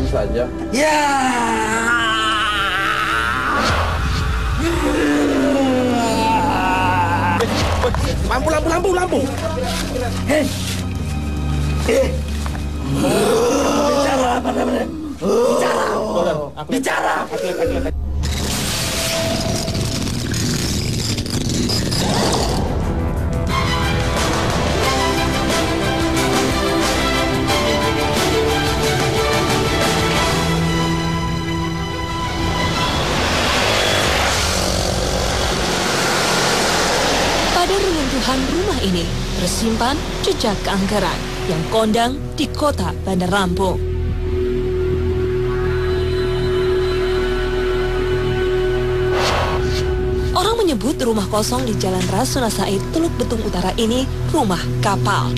saja. Ya. Lampu. Bicara apa namanya? Bicara. Pada reruntuhan rumah ini tersimpan jejak keangkeran yang kondang di kota Bandar Lampung. Orang menyebut rumah kosong di Jalan Rasuna Said, Teluk Betung Utara ini rumah kapal.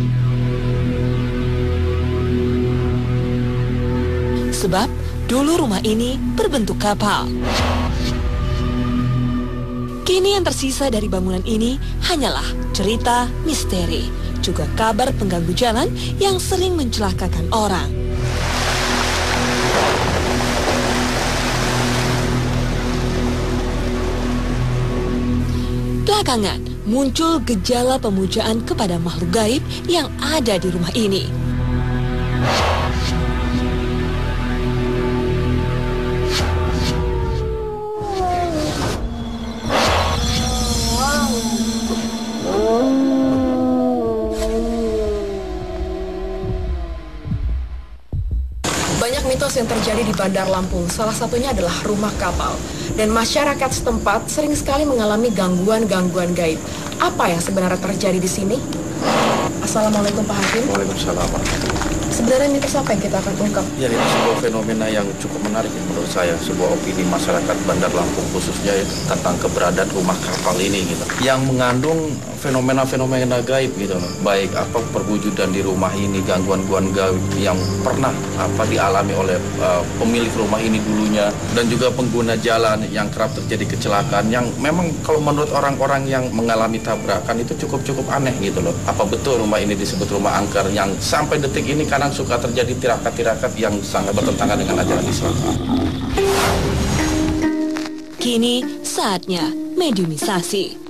Sebab dulu rumah ini berbentuk kapal. Kini yang tersisa dari bangunan ini hanyalah cerita misteri, juga kabar pengganggu jalan yang sering mencelakakan orang. Belakangan muncul gejala pemujaan kepada makhluk gaib yang ada di rumah ini. Banyak mitos yang terjadi di Bandar Lampung, salah satunya adalah rumah kapal. Dan masyarakat setempat sering sekali mengalami gangguan-gangguan gaib. Apa yang sebenarnya terjadi di sini? Assalamualaikum Pak Hakim. Waalaikumsalam. Sebenarnya mitos apa yang kita akan ungkap? Ya, ini sebuah fenomena yang cukup menarik menurut saya. Sebuah opini masyarakat Bandar Lampung khususnya ya, tentang keberadaan rumah kapal ini gitu. Yang mengandung fenomena-fenomena gaib gitu. Baik apa perwujudan di rumah ini, gangguan-gangguan gaib yang pernah dialami oleh pemilik rumah ini dulunya, dan juga pengguna jalan yang kerap terjadi kecelakaan yang memang kalau menurut orang-orang yang mengalami tabrakan itu cukup aneh gitu loh. Apa betul rumah ini disebut rumah angker yang sampai detik ini kadang suka terjadi tirakat-tirakat yang sangat bertentangan dengan ajaran Islam. Kini saatnya mediumisasi.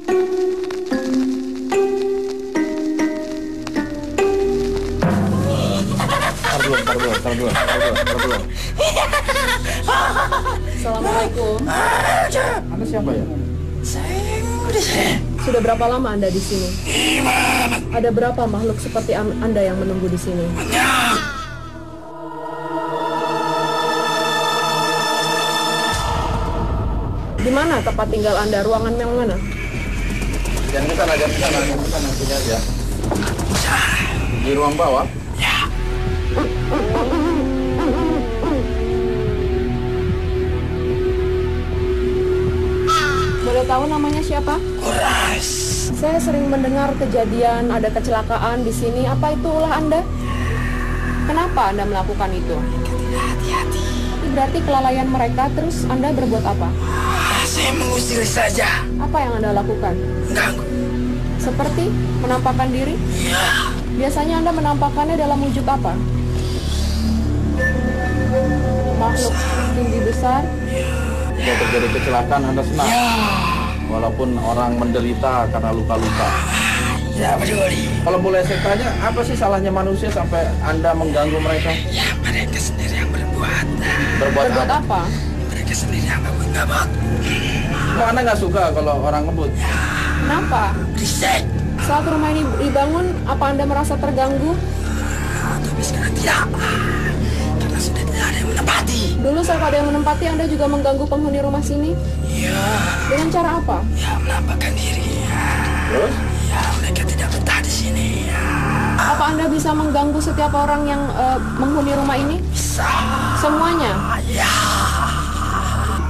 Tar dulu. Assalamualaikum. Anda siapa ya? Sudah berapa lama Anda di sini? Ada berapa makhluk seperti Anda yang menunggu di sini? Di mana tempat tinggal Anda? Ruangan yang mana? Yang kita nantinya aja. Di ruang bawah. Boleh tahu namanya siapa? Kuras. Saya sering mendengar kejadian ada kecelakaan di sini. Apa itu ulah Anda? Kenapa Anda melakukan itu? Hati-hati. Itu berarti kelalaian mereka. Terus Anda berbuat apa? Saya mengusir saja. Apa yang Anda lakukan? Ganggu. Seperti menampakkan diri? Ya. Biasanya Anda menampakkannya dalam wujud apa? Makhluk tinggi besar? Jika terjadi kecelakaan Anda senang. Ya. Walaupun orang menderita karena luka-luka. Ya peduli. Kalau boleh saya tanya, apa sih salahnya manusia sampai Anda mengganggu mereka? Ya mereka sendiri yang berbuat. Berbuat Berbuat apa? apa? Mereka sendiri yang ngebut. Kok Anda nggak suka kalau orang ngebut? Kenapa? Risek. Saat rumah ini dibangun, apa Anda merasa terganggu? Tapi sekarang tidak. Karena sudah tidak ada yang menepati. Dulu saat ada yang menempati, Anda juga mengganggu penghuni rumah sini? Ya. Dengan cara apa? Ya menampakkan diri. Ya. Terus? Ya mereka tidak betah di sini. Ya. Apa Anda bisa mengganggu setiap orang yang menghuni rumah ini? Bisa. Semuanya? Ya.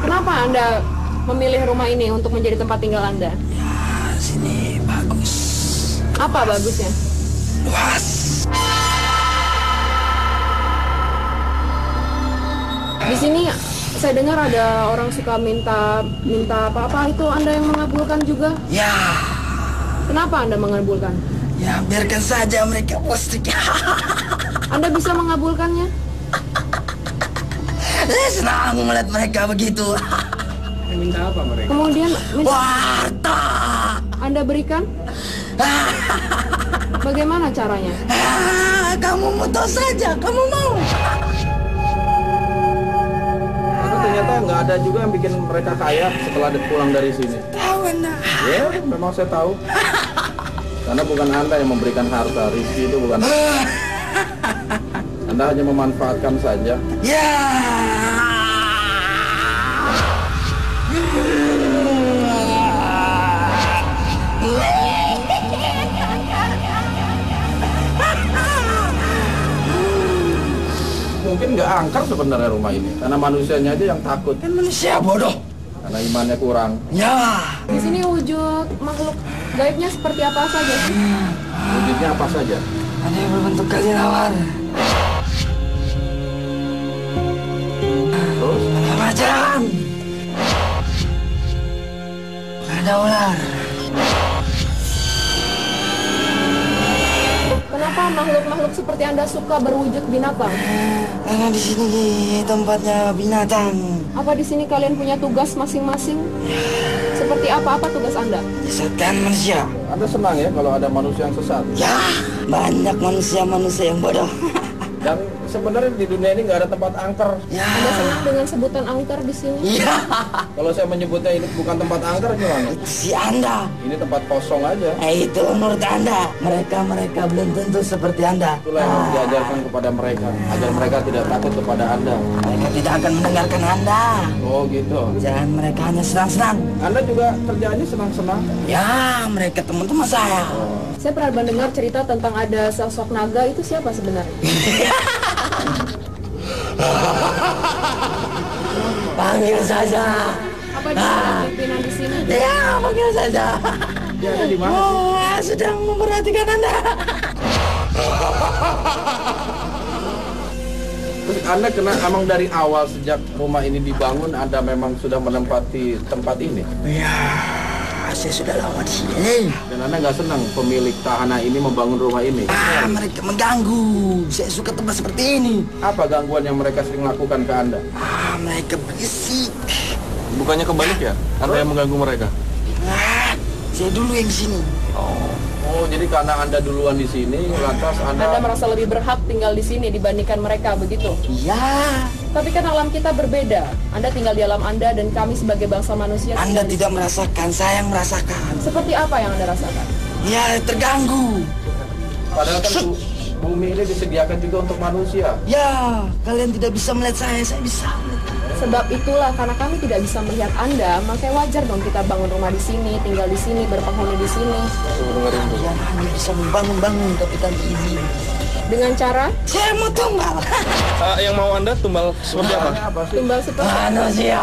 Kenapa Anda memilih rumah ini untuk menjadi tempat tinggal Anda? Ya sini bagus. Apa bagusnya? Luas. Di sini saya dengar ada orang suka minta apa-apa, itu Anda yang mengabulkan juga? Ya. Kenapa Anda mengabulkan? Ya biarkan saja mereka postik. Anda bisa mengabulkannya? Saya senang melihat mereka begitu. Minta apa mereka? Kemudian Harta. Anda berikan? Bagaimana caranya? Kamu mutus saja, kamu mau. Karena ternyata nggak ada juga yang bikin mereka kaya setelah pulang dari sini. Tahu Anda. Ya, memang saya tahu. Karena bukan Anda yang memberikan harta, rezeki itu bukan. Anda hanya memanfaatkan saja. Ya. Mungkin nggak angker sebenarnya rumah ini, karena manusianya aja yang takut, Kan manusia bodoh. karena imannya kurang. Ya. Di sini wujud makhluk gaibnya seperti apa saja sih? Wujudnya apa saja? Ada yang berbentuk kelelawar. Terus Ada macan. Ada ular. Kenapa makhluk-makhluk seperti Anda suka berwujud binatang? Karena di sini tempatnya binatang. Apa di sini kalian punya tugas masing-masing? Seperti apa tugas Anda? Disesatkan manusia. Anda senang ya kalau ada manusia yang sesat. Ya, banyak manusia-manusia yang bodoh. Dan sebenarnya di dunia ini nggak ada tempat angker. Ya. Anda senang dengan sebutan angker di sini? Iya. Kalau saya menyebutnya ini bukan tempat angker gimana? Si Anda. Ini tempat kosong aja. Itu menurut Anda. Mereka belum tentu seperti Anda. Itulah yang harus diajarkan kepada mereka, agar mereka tidak takut kepada Anda. Mereka tidak akan mendengarkan Anda. Oh gitu. Jangan mereka hanya senang-senang. Anda juga kerjaannya senang-senang. Ya, mereka teman-teman saya. Saya pernah mendengar cerita tentang ada sosok naga, itu siapa sebenarnya? Panggil saja. Apa dia pimpinan di sini? Ya, panggil saja. Dia ada di mana? Oh, sedang memperhatikan Anda. Terus Anda kena emang dari awal sejak rumah ini dibangun, Anda memang sudah menempati tempat ini. Ya, saya sudah lama di sini. Dan Anda nggak senang pemilik tanah ini membangun rumah ini. Mereka mengganggu. Saya suka tempat seperti ini. Apa gangguan yang mereka sering lakukan ke Anda? Mereka berisik. Bukannya kebalik ya? Anda yang mengganggu mereka? Saya dulu yang di sini. Oh, jadi karena Anda duluan di sini, lantas Anda Anda merasa lebih berhak tinggal di sini dibandingkan mereka, begitu? Ya, Tapi kan alam kita berbeda. Anda tinggal di alam Anda dan kami sebagai bangsa manusia Anda tinggal di tidak sini. merasakan, saya yang merasakan. Seperti apa yang Anda rasakan? Ya, terganggu. padahal kan bumi ini disediakan juga untuk manusia. Ya, kalian tidak bisa melihat saya bisa. Sebab itulah karena kami tidak bisa melihat Anda, makanya wajar dong kita bangun rumah di sini, tinggal di sini, berpenghuni di sini. Kalian hanya bisa membangun-bangun tapi tanpa izin. Dengan cara Saya mau tumbal. Yang mau Anda tumbal seperti apa? Apa sih? tumbal seperti Manusia.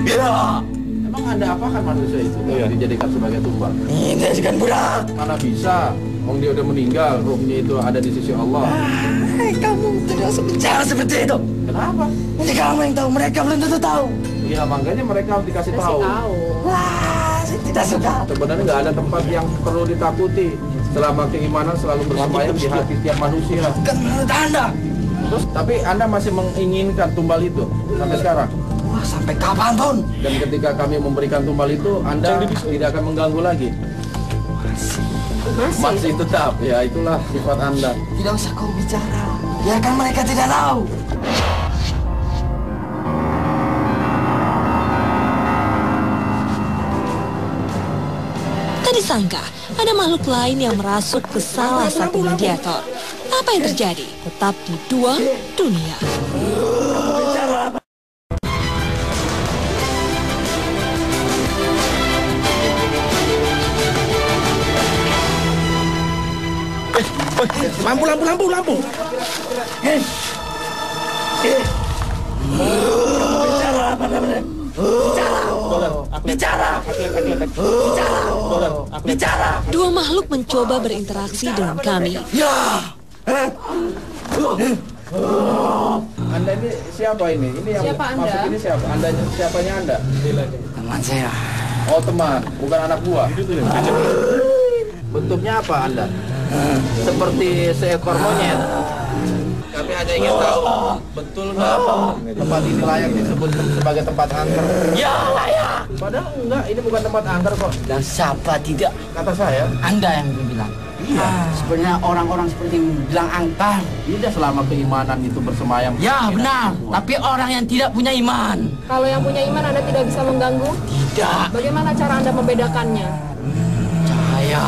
Ya, Emang Anda apakan manusia itu yang dijadikan sebagai tumbal? ini kan budak. Mana bisa? Wong dia udah meninggal, ruhnya itu ada di sisi Allah. Kamu tidak usah bicara seperti itu. Kenapa? Ini kamu yang tahu, mereka belum tentu tahu. Ya makanya mereka harus dikasih kasih tahu. tahu. Wah, saya tidak suka. Sebenarnya nggak ada tempat yang perlu ditakuti selama keimanan selalu bersemayam di hati tiap manusia. Kan menurut Anda. Terus, tapi Anda masih menginginkan tumbal itu sampai sekarang. Wah, sampai kapan, Ton? Dan ketika kami memberikan tumbal itu, Anda tidak akan mengganggu lagi. Masih tetap, ya itulah sifat Anda. Tidak usah kau bicara. Biarkan mereka tidak tahu. Tak disangka, ada makhluk lain yang merasuk ke salah satu mediator. Apa yang terjadi? Tetap di Dua Dunia. Lampu. Bicara apa namanya? Bicara. Bicara. Dua makhluk mencoba berinteraksi dengan kami. Ya. Anda ini siapa ini? Ini yang Siapa Anda? masuk ini siapa? Anda siapanya Anda? Teman saya. Oh teman, bukan anak buah. Bentuknya apa Anda? seperti seekor monyet. Kami hanya ingin tahu, betul nggak tempat ini layak disebut sebagai tempat angker? Ya layak. Padahal enggak, ini bukan tempat angker kok. Dan siapa tidak? Kata saya, Anda yang bilang. Iya. Sebenarnya orang-orang seperti yang bilang angkar. tidak selama keimanan itu bersemayam. Ya benar. Tapi orang yang tidak punya iman. Kalau yang punya iman Anda tidak bisa mengganggu? Tidak. Bagaimana cara Anda membedakannya? Cahaya.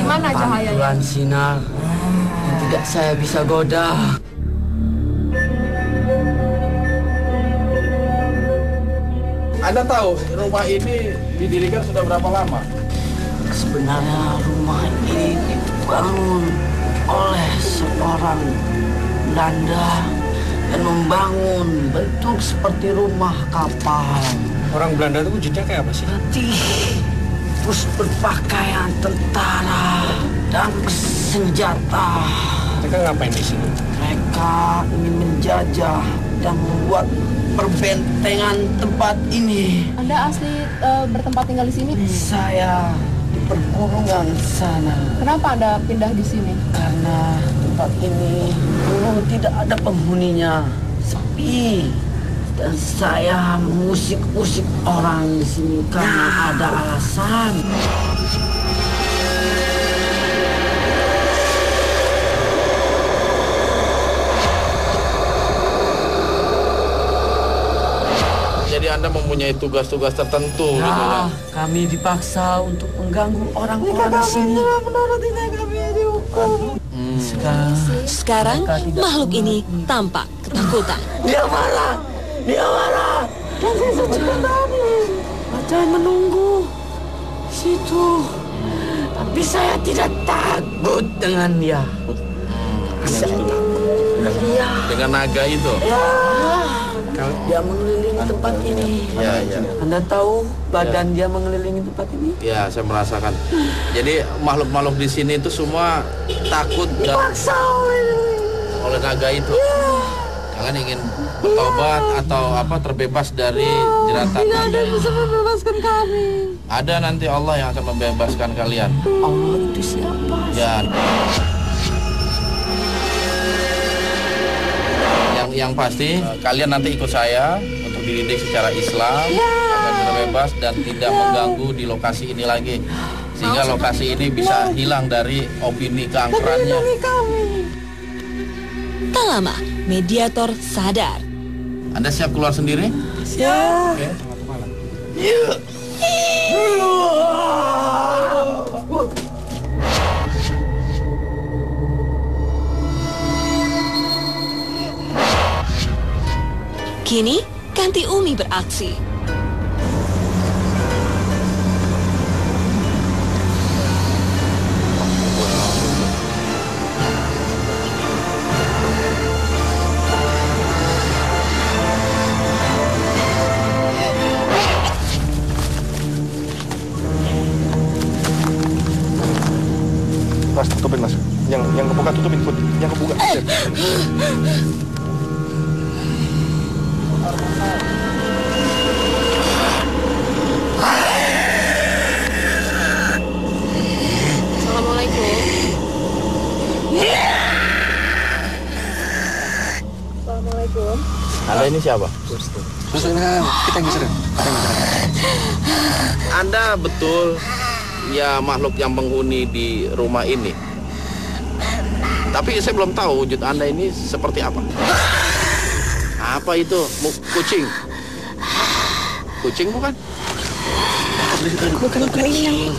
Gimana cahayanya? Pantulan sinar. Yang tidak saya bisa goda. Anda tahu rumah ini didirikan sudah berapa lama? Sebenarnya rumah ini dibangun oleh seorang Belanda dan membangun bentuk seperti rumah kapal. Orang Belanda itu wujudnya kayak apa sih? Putih, terus berpakaian tentara dan bersenjata. Mereka ngapain di sini? Mereka ingin menjajah dan membuat perbentengan tempat ini. Anda asli bertempat tinggal di sini? Saya di pergunungan sana. Kenapa Anda pindah di sini? Karena tempat ini dulu tidak ada penghuninya, sepi. Dan saya mengusik-usik orang di sini karena ada alasan. Jadi Anda mempunyai tugas-tugas tertentu gitu kan? Kami dipaksa untuk mengganggu orang-orang di sini. Sekarang makhluk ini tampak ketakutan. Dia marah, dia marah. Dan saya sudah tadi. Jangan menunggu situ. Tapi saya tidak takut dengan dia. Iya. Dengan naga itu? Ya. Dia mengelilingi tempat ini. Ya, ya. Anda tahu badan dia mengelilingi tempat ini? Ya, saya merasakan. Jadi makhluk-makhluk di sini itu semua takut dan Dipaksa oleh naga itu. Kalian ingin bertobat atau apa terbebas dari jeratan naga ini? bisa membebaskan kami. Ada nanti Allah yang akan membebaskan kalian. Allah itu siapa? Ya. Yang pasti kalian nanti ikut saya untuk dididik secara Islam agar terbebas dan tidak mengganggu di lokasi ini lagi, sehingga lokasi ini bisa hilang dari opini keangkerannya. Tak lama, mediator sadar. Anda siap keluar sendiri? Ya. Oke. Kini, Kanti Umi beraksi. Mas, tutupin mas. Yang kebuka tutupin put. Yang kebuka. Assalamualaikum. Assalamualaikum. Anda ini siapa? Kita yang bisa. Anda betul ya makhluk yang menghuni di rumah ini. Tapi saya belum tahu wujud Anda ini seperti apa. Apa itu? Kucing? Kucing bukan? Bukan yang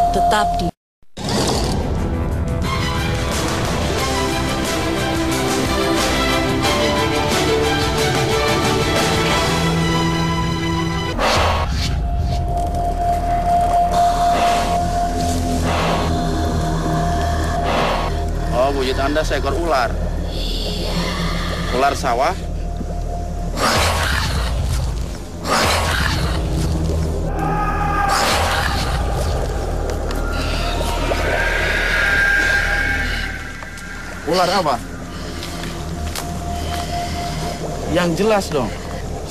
Tetap di Oh, wujud Anda seekor ular. Ular sawah. Ular apa? Yang jelas dong.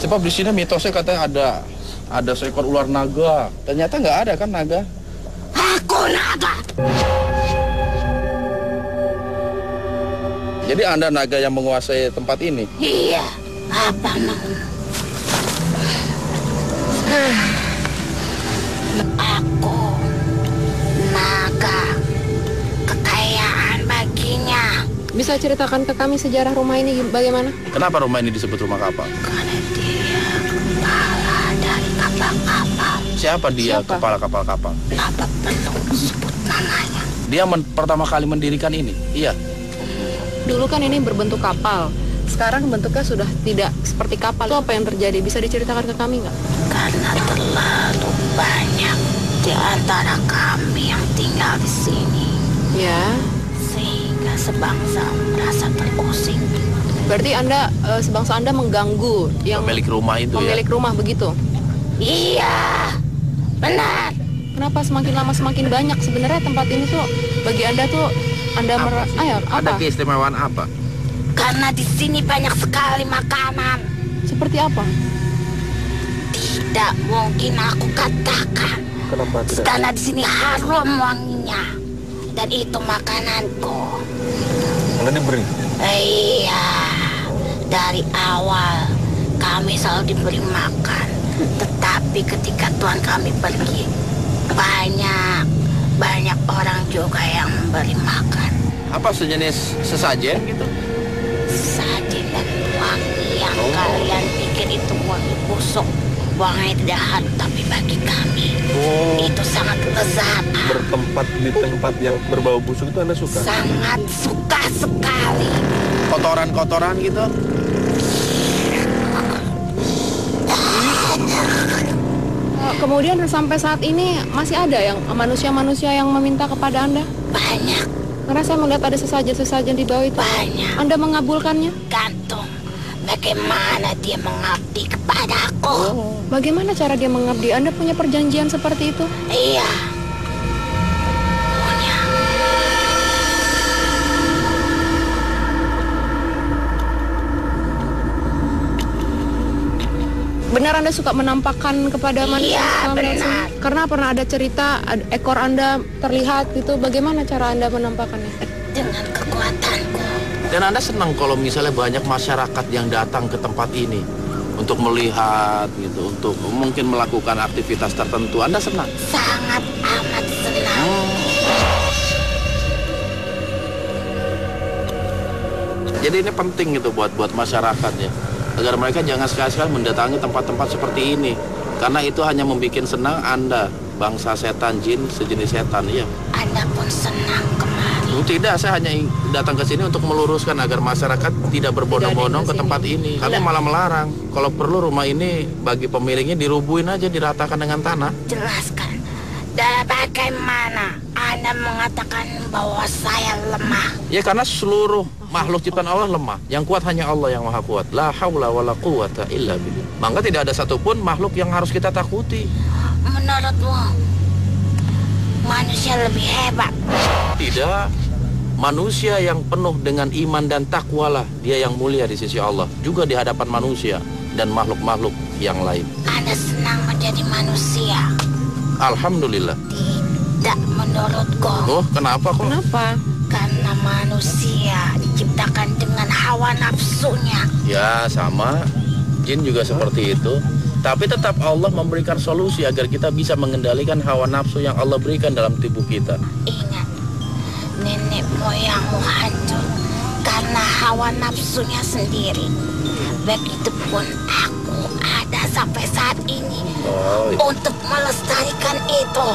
Sebab di sini mitosnya katanya ada ada seekor ular naga. Ternyata nggak ada kan naga? Aku naga. Jadi Anda naga yang menguasai tempat ini? Iya, apa mau? Aku naga. Kekayaan baginya. Bisa ceritakan ke kami sejarah rumah ini bagaimana? Kenapa rumah ini disebut rumah kapal? Karena dia kepala dari kapal-kapal. Siapa dia Siapa? kepala kapal-kapal? Apa perlu sebut namanya? Dia pertama kali mendirikan ini? Iya. Dulu kan ini berbentuk kapal. Sekarang bentuknya sudah tidak seperti kapal. Itu apa yang terjadi? Bisa diceritakan ke kami nggak? Karena terlalu banyak di antara kami yang tinggal di sini. Ya. Sehingga sebangsa merasa terusik. Berarti Anda, sebangsa Anda mengganggu yang Pemilik rumah itu pemilik rumah begitu? Iya, benar. Kenapa semakin lama semakin banyak? Sebenarnya tempat ini tuh bagi Anda tuh ya? Ada apa? keistimewaan apa? Karena di sini banyak sekali makanan. Seperti apa? Tidak mungkin aku katakan. Kenapa tidak? Karena di sini harum wanginya. Dan itu makananku. Anda diberi? Iya, dari awal kami selalu diberi makan. Tetapi ketika Tuhan kami pergi, banyak orang juga yang memberi makan. Apa sejenis sesajen gitu? Sajen dan wangi yang kalian pikir itu wangi busuk, wangi tidak harum, tapi bagi kami itu sangat lezat. Bertempat di tempat yang berbau busuk itu Anda suka? Sangat suka sekali. Kotoran-kotoran gitu? Kemudian sampai saat ini masih ada yang manusia-manusia yang meminta kepada Anda? Banyak, Karena saya melihat ada sesajen-sesajen di bawah itu. banyak. Anda mengabulkannya? Gantung bagaimana dia mengabdi kepadaku. Bagaimana cara dia mengabdi? Anda punya perjanjian seperti itu? Iya. Punya. Benar Anda suka menampakkan kepada manusia? Iya, setelah melihat benar. sini? Karena pernah ada cerita ekor Anda terlihat gitu. Bagaimana cara Anda menampakkannya? Dengan kekuatanku. Dan Anda senang kalau misalnya banyak masyarakat yang datang ke tempat ini untuk melihat gitu, untuk mungkin melakukan aktivitas tertentu. Anda senang? Sangat amat senang. Jadi ini penting gitu buat masyarakat ya, agar mereka jangan sekali-sekali mendatangi tempat-tempat seperti ini, karena itu hanya membuat senang Anda, bangsa setan, jin, sejenis setan ya. Anda pun senang kemari. Tidak, saya hanya datang ke sini untuk meluruskan agar masyarakat tidak berbondong-bondong ke tempat ini. Kami malah melarang. Kalau perlu rumah ini bagi pemiliknya dirubuhin aja, diratakan dengan tanah. Jelaskan. Dan bagaimana Anda mengatakan bahwa saya lemah? Ya karena seluruh makhluk ciptaan Allah lemah. Yang kuat hanya Allah yang maha kuat. La haula wa la quwata illa billah. Maka tidak ada satupun makhluk yang harus kita takuti. Menurutmu manusia lebih hebat? Tidak. Manusia yang penuh dengan iman dan takwalah dia yang mulia di sisi Allah, juga di hadapan manusia dan makhluk-makhluk yang lain. Anda senang menjadi manusia? Alhamdulillah. Tidak menurutku. Oh, kenapa kok? Kenapa? Karena manusia diciptakan dengan hawa nafsunya. Ya, sama. Jin juga seperti itu. Tapi tetap Allah memberikan solusi agar kita bisa mengendalikan hawa nafsu yang Allah berikan dalam tubuh kita. Ingat, nenek moyangmu hancur karena hawa nafsunya sendiri. Begitupun aku ada sampai saat ini untuk melestarikan itu.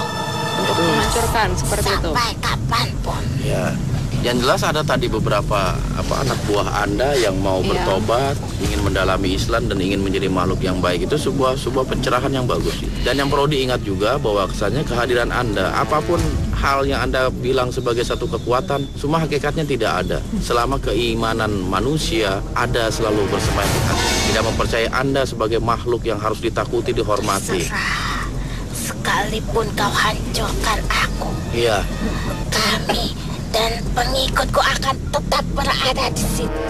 Untuk menghancurkan seperti itu. Sampai kapanpun. Ya. Yang jelas ada tadi beberapa anak buah Anda yang mau Iya. bertobat, ingin mendalami Islam dan ingin menjadi makhluk yang baik. Itu sebuah pencerahan yang bagus. Dan yang perlu diingat juga bahwa kesannya kehadiran Anda, apapun hal yang Anda bilang sebagai satu kekuatan, semua hakikatnya tidak ada. Selama keimanan manusia ada selalu bersemayam di hati. Tidak mempercayai Anda sebagai makhluk yang harus ditakuti, dihormati. Serah. Sekalipun kau hancurkan aku, Iya. kami dan pengikutku akan tetap berada di sini.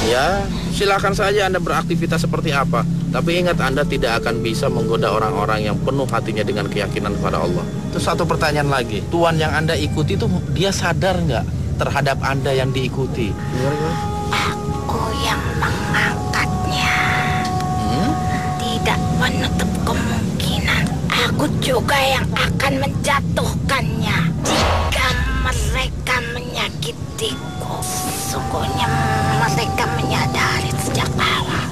Ya, Silakan saja Anda beraktivitas seperti apa. Tapi ingat, Anda tidak akan bisa menggoda orang-orang yang penuh hatinya dengan keyakinan kepada Allah. Terus satu pertanyaan lagi. Tuhan yang Anda ikuti itu dia sadar nggak terhadap Anda yang diikuti? Aku yang mengangkatnya. Tidak menutup kemungkinan aku juga yang akan menjatuhkannya jika mereka menyakitiku. Sesungguhnya mereka menyadari sejak awal.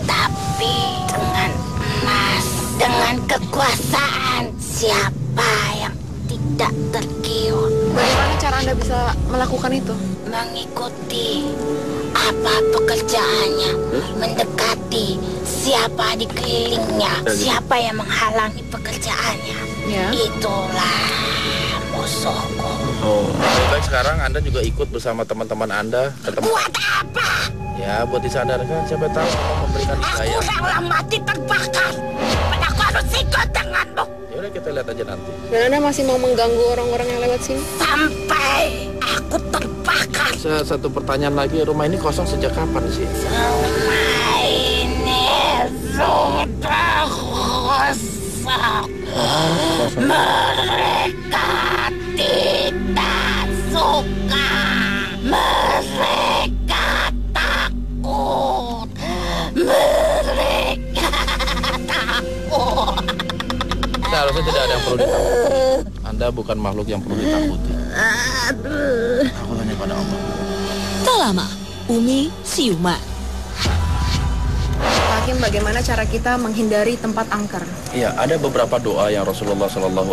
Tapi dengan emas, dengan kekuasaan, siapa yang tidak tergiur? Bagaimana cara Anda bisa melakukan itu? Mengikuti apa pekerjaannya, mendekati siapa di kelilingnya, siapa yang menghalangi pekerjaannya. Ya. Itulah musuhku. Oh, baik, sekarang Anda juga ikut bersama teman-teman Anda ke tempat. Buat apa? Ya, buat disadarkan. Siapa tahu Allah memberikan Aku hidayah. rela mati terbakar. Mana aku harus ikut denganmu Ya udah, kita lihat aja nanti. Dan Anda masih mau mengganggu orang-orang yang lewat sini? sampai aku terbakar. Satu pertanyaan lagi, rumah ini kosong sejak kapan sih? Rumah ini sudah rusak. Mereka tidak suka. Mereka takut. Mereka takut. Seharusnya tidak ada yang perlu ditakuti. Anda bukan makhluk yang perlu ditakuti. Aku tanya pada Allah. Tak lama, Umi siuman. Hakim, bagaimana cara kita menghindari tempat angker? Iya, ada beberapa doa yang Rasulullah SAW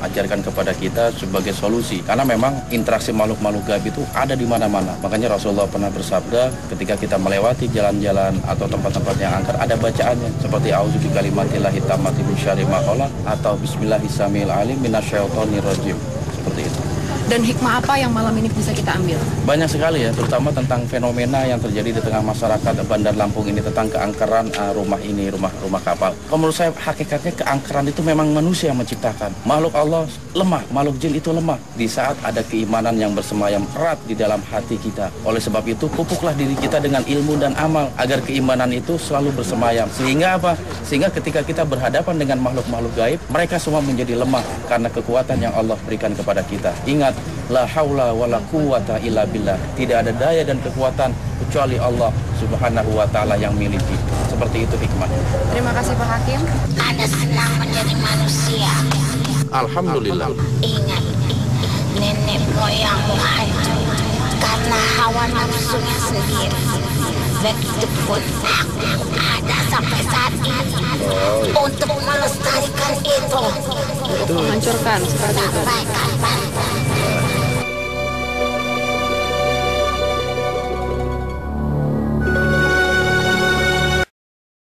ajarkan kepada kita sebagai solusi. Karena memang interaksi makhluk-makhluk gaib itu ada di mana-mana. Makanya Rasulullah pernah bersabda, ketika kita melewati jalan-jalan atau tempat-tempat yang angker, ada bacaannya. Seperti A'udzu bikalimatillahi tammati min syarri ma khalaq atau Bismillahirrahmanirrahim alim minasyaitonirrajim. Seperti itu. Dan hikmah apa yang malam ini bisa kita ambil? Banyak sekali ya, terutama tentang fenomena yang terjadi di tengah masyarakat Bandar Lampung ini tentang keangkeran rumah ini, rumah kapal. Kalau menurut saya hakikatnya keangkeran itu memang manusia yang menciptakan. Makhluk Allah lemah, makhluk jin itu lemah. Di saat ada keimanan yang bersemayam erat di dalam hati kita. Oleh sebab itu, pupuklah diri kita dengan ilmu dan amal agar keimanan itu selalu bersemayam. Sehingga apa? Sehingga ketika kita berhadapan dengan makhluk-makhluk gaib, mereka semua menjadi lemah karena kekuatan yang Allah berikan kepada kita. Ingat, la haula wala quwata illa billah. Tidak ada daya dan kekuatan kecuali Allah Subhanahu wa taala yang miliki. Seperti itu hikmahnya. Terima kasih Pak Hakim. Anda senang menjadi manusia. Alhamdulillah. Ingat, nenek moyangmu hancur karena hawa nafsunya sendiri. Begitupun aku ada sampai saat ini untuk melestarikan itu. Menghancurkan seperti itu. Sampai kapan?